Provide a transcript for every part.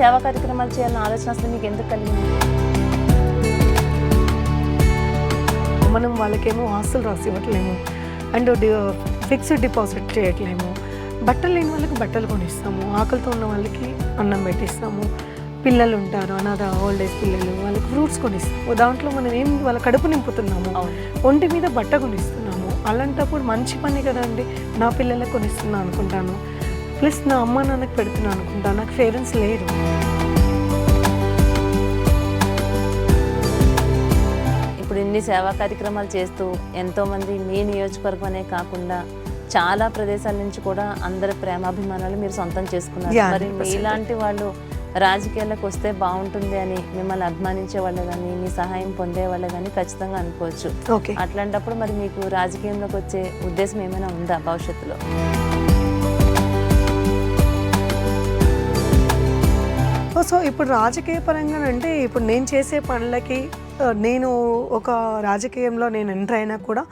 సేవా కార్యక్రమాలు చేయాలన్న ఆలోచన అసలు మీకు ఎందుకు కలిగింది? మనం వాళ్ళకేమో ఆస్తులు రాసి ఇవ్వట్లేము, అండ్ ఫిక్స్డ్ డిపాజిట్ చేయట్లేము. బట్టలు లేని వాళ్ళకి బట్టలు కొనిస్తాము, ఆకలితో ఉన్న వాళ్ళకి అన్నం పెట్టిస్తాము, పిల్లలు ఉంటారు అనాథ ఓల్డ్ ఏజ్ పిల్లలు, వాళ్ళకి ఫ్రూట్స్ కొనిస్తాము. దాంట్లో మనం ఏం వాళ్ళ కడుపు నింపుతున్నాము, ఒంటి మీద బట్ట కొనిస్తున్నాము. అలాంటప్పుడు మంచి పని కదండి, నా పిల్లలకు కొనిస్తున్నా అనుకుంటాను, ప్లస్ నా అమ్మ నాన్నకి పెడుతున్నా అనుకుంటాను. నాకు పేరెంట్స్ లేరు. ఇప్పుడు ఇన్ని సేవా కార్యక్రమాలు చేస్తూ ఎంతోమంది మీ నియోజకవర్గం అనే కాకుండా చాలా ప్రదేశాల నుంచి కూడా అందరి ప్రేమాభిమానాలు మీరు సొంతం చేసుకున్నారు. మరి మీలాంటి వాళ్ళు రాజకీయాలకు వస్తే బాగుంటుంది అని మిమ్మల్ని అభిమానించే వాళ్ళు కానీ మీ సహాయం పొందే వాళ్ళు కానీ ఖచ్చితంగా అనుకోవచ్చు. అట్లాంటప్పుడు మరి మీకు రాజకీయంలోకి వచ్చే ఉద్దేశం ఏమైనా ఉందా భవిష్యత్తులో? సో ఇప్పుడు రాజకీయ పరంగా అంటే ఇప్పుడు నేను చేసే పనులకి నేను ఒక రాజకీయంలో నేను ఎంటర్ అయినా కూడా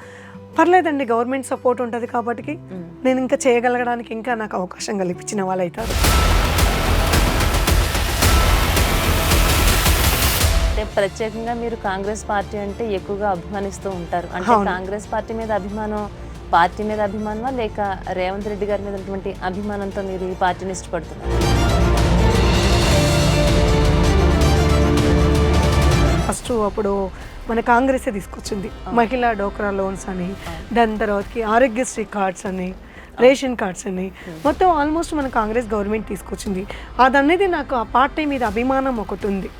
పర్లేదండి, గవర్నమెంట్ సపోర్ట్ ఉంటుంది కాబట్టి నేను ఇంకా చేయగలగడానికి ఇంకా నాకు అవకాశం కల్పించిన వాళ్ళు అవుతారు. అంటే ప్రత్యేకంగా మీరు కాంగ్రెస్ పార్టీ అంటే ఎక్కువగా అభిమానిస్తూ ఉంటారు. అంటే కాంగ్రెస్ పార్టీ మీద అభిమానం, పార్టీ మీద అభిమానమా లేక రేవంత్ రెడ్డి గారి మీద ఉన్నటువంటి అభిమానంతో మీరు ఈ పార్టీని ఇష్టపడుతున్నారు? ఫస్ట్ అప్పుడు మన కాంగ్రెసే తీసుకొచ్చింది మహిళా డోక్రా లోన్స్ అని, దాని తర్వాతకి ఆరోగ్యశ్రీ కార్డ్స్ అని, రేషన్ కార్డ్స్ అని, మొత్తం ఆల్మోస్ట్ మన కాంగ్రెస్ గవర్నమెంట్ తీసుకొచ్చింది. అదనేది నాకు ఆ పార్టీ మీద అభిమానం ఒకటి ఉంది.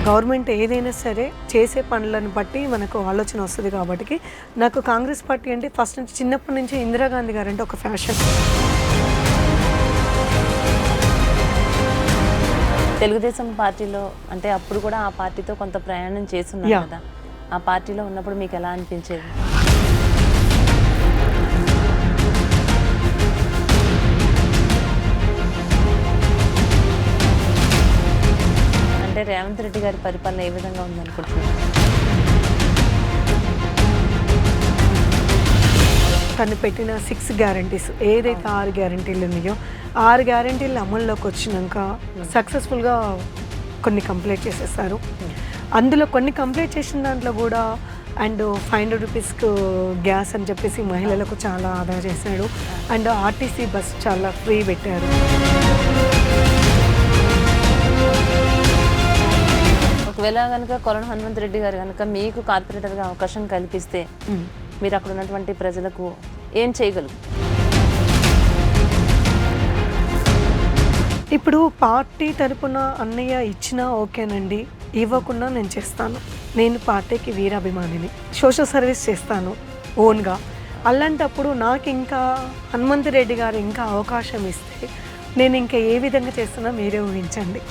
గవర్నమెంట్ ఏదైనా సరే చేసే పనులను బట్టి మనకు ఆలోచన వస్తుంది కాబట్టి నాకు కాంగ్రెస్ పార్టీ అంటే ఫస్ట్ నుంచి చిన్నప్పటి నుంచి ఇందిరాగాంధీ గారు అంటే ఒక ఫ్యాషన్. తెలుగుదేశం పార్టీలో అంటే అప్పుడు కూడా ఆ పార్టీతో కొంత ప్రయాణం చేస్తున్నారు కదా, ఆ పార్టీలో ఉన్నప్పుడు మీకు ఎలా అనిపించేది? అంటే రేవంత్ రెడ్డి గారి పరిపాలన ఏ విధంగా ఉందనుకుంటున్నారు? తను పెట్టిన 6 గ్యారంటీస్ ఏదైతే 6 గ్యారంటీలు ఉన్నాయో 6 గ్యారంటీలు అమల్లోకి వచ్చినాక సక్సెస్ఫుల్గా కొన్ని కంప్లీట్ చేసేస్తారు. అందులో కొన్ని కంప్లీట్ చేసిన దాంట్లో కూడా అండ్ 500 రూపీస్కు గ్యాస్ అని చెప్పేసి మహిళలకు చాలా ఆదా చేశాడు. అండ్ ఆర్టీసీ బస్ చాలా ఫ్రీ పెట్టారు. ఒకవేళ కనుక కొలను హనుమంత్ రెడ్డి గారు కనుక మీకు కార్పొరేటర్గా అవకాశం కల్పిస్తే మీరు అక్కడ ఉన్నటువంటి ప్రజలకు ఏం చేయగలరు? ఇప్పుడు పార్టీ తరపున అన్నయ్య ఇచ్చినా ఓకేనండి, ఇవ్వకుండా నేను చేస్తాను. నేను పార్టీకి వీరాభిమానిని, సోషల్ సర్వీస్ చేస్తాను ఓన్గా. అలాంటప్పుడు నాకు ఇంకా హనుమంత్ రెడ్డి గారు ఇంకా అవకాశం ఇస్తే నేను ఇంకా ఏ విధంగా చేస్తున్నా మీరే ఊహించండి.